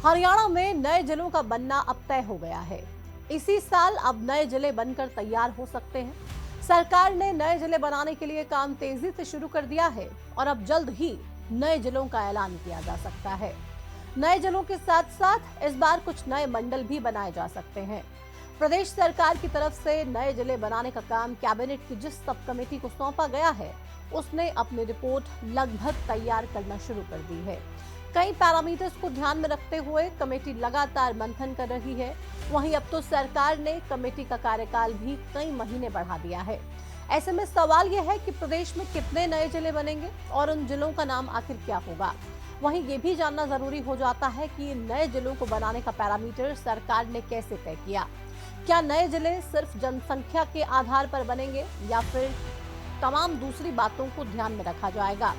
हरियाणा में नए जिलों का बनना अब तय हो गया है। इसी साल अब नए जिले बनकर तैयार हो सकते हैं। सरकार ने नए जिले बनाने के लिए काम तेजी से शुरू कर दिया है और अब जल्द ही नए जिलों का ऐलान किया जा सकता है। नए जिलों के साथ साथ इस बार कुछ नए मंडल भी बनाए जा सकते हैं। प्रदेश सरकार की तरफ से नए जिले बनाने का काम कैबिनेट की जिस सब कमेटी को सौंपा गया है, उसने अपनी रिपोर्ट लगभग तैयार करना शुरू कर दी है। कई पैरामीटर्स को ध्यान में रखते हुए कमेटी लगातार मंथन कर रही है। वहीं अब तो सरकार ने कमेटी का कार्यकाल भी कई महीने बढ़ा दिया है। ऐसे में सवाल यह है कि प्रदेश में कितने नए जिले बनेंगे और उन जिलों का नाम आखिर क्या होगा। वहीं ये भी जानना जरूरी हो जाता है कि नए जिलों को बनाने का पैरामीटर सरकार ने कैसे तय किया। क्या नए जिले सिर्फ जनसंख्या के आधार पर बनेंगे या फिर तमाम दूसरी बातों को ध्यान में रखा जाएगा।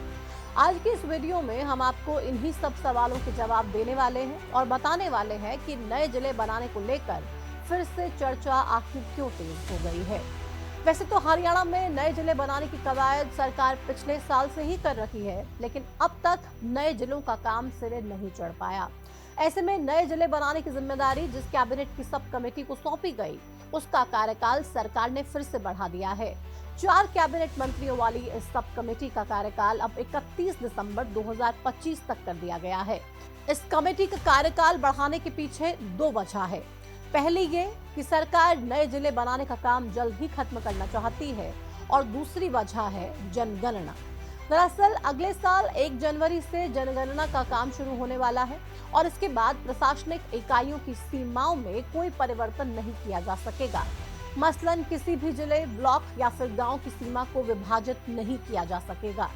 आज की इस वीडियो में हम आपको इन्हीं सब सवालों के जवाब देने वाले हैं और बताने वाले हैं कि नए जिले बनाने को लेकर फिर से चर्चा आखिर क्यों तेज हो गई है। वैसे तो हरियाणा में नए जिले बनाने की कवायद सरकार पिछले साल से ही कर रही है, लेकिन अब तक नए जिलों का काम सिरे नहीं चढ़ पाया। ऐसे में नए जिले बनाने की जिम्मेदारी जिस कैबिनेट की सब कमेटी को सौंपी गई, उसका कार्यकाल सरकार ने फिर से बढ़ा दिया है। 4 कैबिनेट मंत्रियों वाली इस सब कमेटी का कार्यकाल अब 31 दिसंबर 2025 तक कर दिया गया है। इस कमेटी का कार्यकाल बढ़ाने के पीछे 2 वजह है। पहली ये कि सरकार नए जिले बनाने का काम जल्द ही खत्म करना चाहती है और दूसरी वजह है जनगणना। दरअसल अगले साल 1 जनवरी से जनगणना का काम शुरू होने वाला है और इसके बाद प्रशासनिक इकाइयों की सीमाओं में कोई परिवर्तन नहीं किया जा सकेगा। मसलन किसी भी जिले, ब्लॉक या फिर गांव की सीमा को विभाजित नहीं किया जा सकेगा।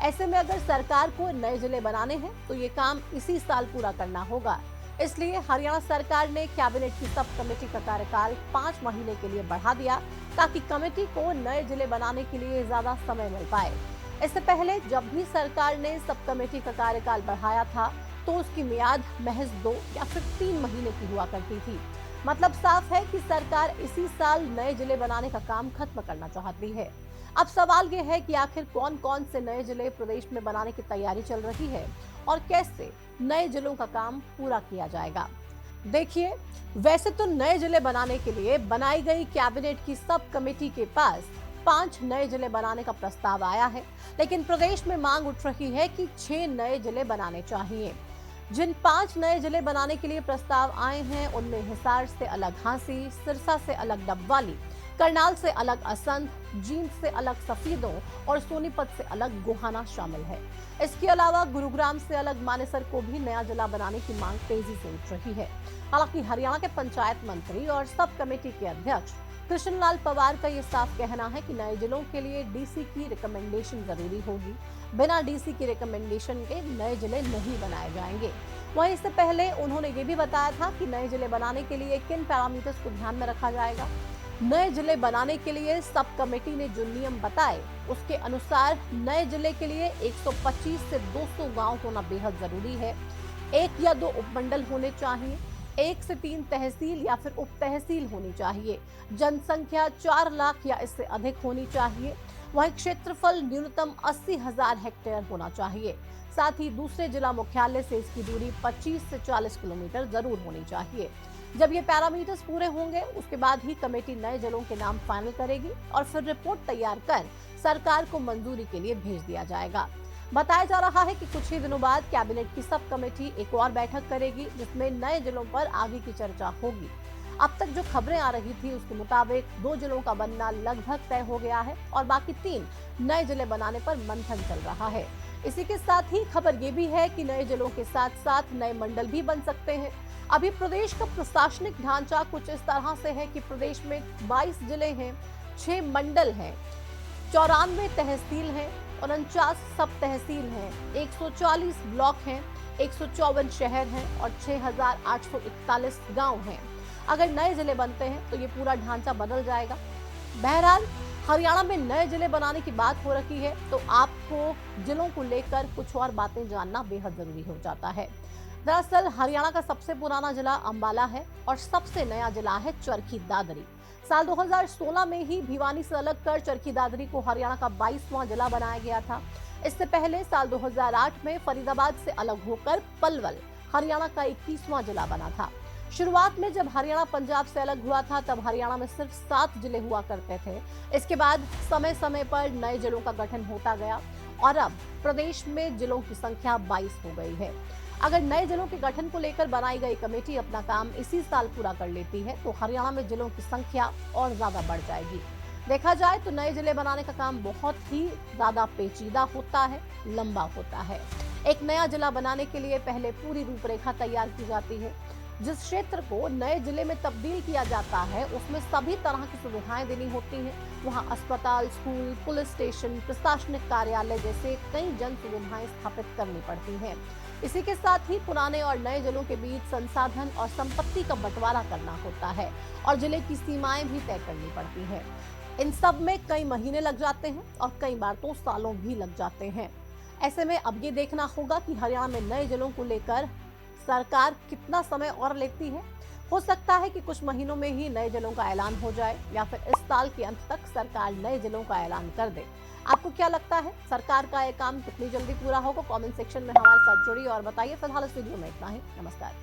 ऐसे में अगर सरकार को नए जिले बनाने हैं तो ये काम इसी साल पूरा करना होगा। इसलिए हरियाणा सरकार ने कैबिनेट की सब कमेटी का कार्यकाल 5 महीने के लिए बढ़ा दिया ताकि कमेटी को नए जिले बनाने के लिए ज्यादा समय मिल पाए। इससे पहले जब भी सरकार ने सब कमेटी का कार्यकाल बढ़ाया था तो उसकी मियाद महज 2 या फिर 3 महीने की हुआ करती थी। मतलब साफ है कि सरकार इसी साल नए जिले बनाने का काम खत्म करना चाहती है। अब सवाल ये है कि आखिर कौन कौन से नए जिले प्रदेश में बनाने की तैयारी चल रही है और कैसे नए जिलों का काम पूरा किया जाएगा। देखिए, वैसे तो नए जिले बनाने के लिए बनाई गई कैबिनेट की सब कमेटी के पास 5 नए जिले बनाने का प्रस्ताव आया है, लेकिन प्रदेश में मांग उठ रही है कि 6 नए जिले बनाने चाहिए। जिन 5 नए जिले बनाने के लिए प्रस्ताव आए हैं उनमें हिसार से अलग हांसी, सिरसा से अलग डबवाली, करनाल से अलग असंध, जींद से अलग सफीदों और सोनीपत से अलग गोहाना शामिल है। इसके अलावा गुरुग्राम से अलग मानेसर को भी नया जिला बनाने की मांग तेजी से उठ रही है। हालांकि हरियाणा के पंचायत मंत्री और सब कमेटी के अध्यक्ष कृष्णलाल पवार का ये साफ कहना है कि नए जिलों के लिए डीसी की रिकमेंडेशन जरूरी होगी। बिना डीसी की रिकमेंडेशन के नए जिले नहीं बनाए जाएंगे। वहीं इससे पहले उन्होंने ये भी बताया था कि नए जिले बनाने के लिए किन पैरामीटर्स को ध्यान में रखा जाएगा। नए जिले बनाने के लिए सब कमेटी ने जो नियम बताए उसके अनुसार नए जिले के लिए 125 से 200 गांव होना बेहद जरूरी है। 1 या 2 उपमंडल होने चाहिए। 1 से 3 तहसील या फिर उप तहसील होनी चाहिए। जनसंख्या 4 लाख या इससे अधिक होनी चाहिए। वहीं क्षेत्रफल न्यूनतम 80,000 हेक्टेयर होना चाहिए। साथ ही दूसरे जिला मुख्यालय से इसकी दूरी 25 से 40 किलोमीटर जरूर होनी चाहिए। जब ये पैरामीटर्स पूरे होंगे उसके बाद ही कमेटी नए जिलों के नाम फाइनल करेगी और फिर रिपोर्ट तैयार कर सरकार को मंजूरी के लिए भेज दिया जाएगा। बताया जा रहा है कि कुछ ही दिनों बाद कैबिनेट की सब कमेटी एक और बैठक करेगी जिसमें नए जिलों पर आगे की चर्चा होगी। अब तक जो खबरें आ रही थी उसके मुताबिक 2 जिलों का बनना लगभग तय हो गया है और बाकी 3 नए जिले बनाने पर मंथन चल रहा है। इसी के साथ ही खबर ये भी है कि नए जिलों के साथ साथ नए मंडल भी बन सकते हैं। अभी प्रदेश का प्रशासनिक ढांचा कुछ इस तरह से है कि प्रदेश में 22 जिले हैं, 6 मंडल हैं, 94 तहसील हैं, 49 सब तहसील हैं, 140 ब्लॉक हैं, 154 शहर हैं और 6,841 गांव हैं। अगर नए जिले बनते हैं तो ये पूरा ढांचा बदल जाएगा। बहरहाल हरियाणा में नए जिले बनाने की बात हो रही है तो आपको जिलों को लेकर कुछ और बातें जानना बेहद जरूरी हो जाता है। दरअसल हरियाणा का सबसे पुराना जिला अंबाला है और सबसे नया जिला है चरखी दादरी। साल 2016 में ही भिवानी से अलग कर चरखी दादरी को हरियाणा का 22वां जिला बनाया गया था। इससे पहले साल 2008 में फरीदाबाद से अलग होकर पलवल हरियाणा का 21वां जिला बना था। शुरुआत में जब हरियाणा पंजाब से अलग हुआ था तब हरियाणा में सिर्फ 7 जिले हुआ करते थे। इसके बाद समय समय पर नए जिलों का गठन होता गया और अब प्रदेश में जिलों की संख्या 22 हो गई है। अगर नए जिलों के गठन को लेकर बनाई गई कमेटी अपना काम इसी साल पूरा कर लेती है तो हरियाणा में जिलों की संख्या और ज्यादा बढ़ जाएगी। देखा जाए तो नए जिले बनाने का काम बहुत ही ज्यादा पेचीदा होता है, लंबा होता है। एक नया जिला बनाने के लिए पहले पूरी रूपरेखा तैयार की जाती है। जिस क्षेत्र को नए जिले में तब्दील किया जाता है उसमें सभी तरह की सुविधाएं देनी होती हैं। वहां अस्पताल, स्कूल, पुलिस स्टेशन, प्रशासनिक कार्यालय जैसे कई जन सुविधाएं स्थापित करनी पड़ती हैं। इसी के साथ ही पुराने और नए जिलों के बीच संसाधन और संपत्ति का बंटवारा करना होता है और जिले की सीमाएं भी तय करनी पड़ती हैं। इन सब में कई महीने लग जाते हैं और कई बार तो सालों भी लग जाते हैं। ऐसे में अब ये देखना होगा कि हरियाणा में नए जिलों को लेकर सरकार कितना समय और लेती है। हो सकता है कि कुछ महीनों में ही नए जिलों का ऐलान हो जाए या फिर इस साल के अंत तक सरकार नए जिलों का ऐलान कर दे। आपको क्या लगता है, सरकार का ये काम कितनी जल्दी पूरा होगा? कमेंट सेक्शन में हमारे साथ जुड़िए और बताइए। फिलहाल इस वीडियो में इतना ही। नमस्कार।